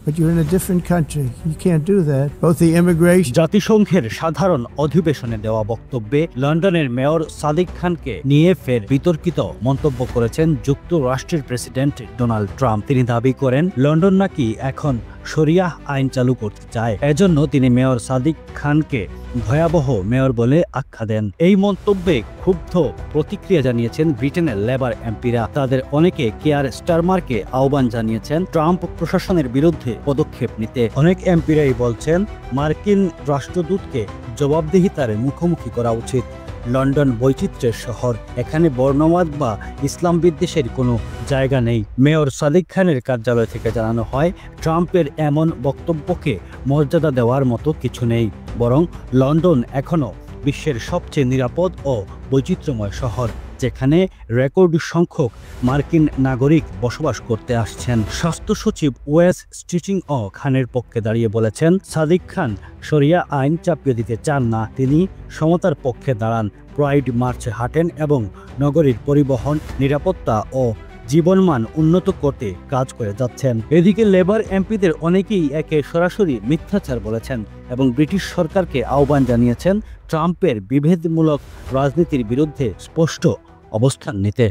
but you're in a different country. You can't do that. Both the immigration. জাতিসংঘের সাধারণ অধিবেশনে দেওয়া বক্তব্যে লন্ডনের মেয়র সাদিক খানকে নিয়ে ফের বিতর্কিত মন্তব্য করেছেন যুক্তরাষ্ট্রের প্রেসিডেন্ট ডোনাল্ড ট্রাম্প। তিনি দাবি করেন লন্ডন নাকি এখন শরিয়াহ আইন চালু করতে চায়, এজন্য তিনি মেয়র সাদিক খানকে ভয়াবহ মেয়র বলে আখ্যা দেন। এই মন্তব্যে ক্ষুব্ধ প্রতিক্রিয়া জানিয়েছেন ব্রিটেনের লেবার এমপিরা। তাদের অনেকে কেয়ার স্টারমারকে আহ্বান জানিয়েছেন ট্রাম্প প্রশাসনের বিরুদ্ধে পদক্ষেপ নিতে। অনেক এমপিরাই বলছেন মার্কিন রাষ্ট্রদূতকে জবাবদিহিতার মুখোমুখি করা উচিত। লন্ডন বৈচিত্র্যের শহর, এখানে বর্ণবাদ বা ইসলাম বিদ্বেষের কোনো জায়গা নেই। মেয়র সাদিক খানের কার্যালয় থেকে জানানো হয় ট্রাম্পের এমন বক্তব্যকে মর্যাদা দেওয়ার মতো কিছু নেই, বরং লন্ডন এখনও বিশ্বের সবচেয়ে নিরাপদ ও বৈচিত্র্যময় শহর, যেখানে রেকর্ড সংখ্যক মার্কিন নাগরিক বসবাস করতে আসছেন। স্বাস্থ্য সচিব ওয়েস স্টিচিং খানের পক্ষে দাঁড়িয়ে বলেছেন সাদিক খান শরিয়া আইন চাপিয়ে দিতে চান না, তিনি সমতার পক্ষে দাঁড়ান, প্রাইড মার্চে হাঁটেন এবং নগরীর পরিবহন, নিরাপত্তা ও জীবনমান উন্নত করতে কাজ করে যাচ্ছেন। এদিকে লেবার এমপিদের অনেকেই একে সরাসরি মিথ্যাচার বলেছেন এবং ব্রিটিশ সরকারকে আহ্বান জানিয়েছেন ট্রাম্পের বিভেদমূলক রাজনীতির বিরুদ্ধে স্পষ্ট অবস্থান নিতে।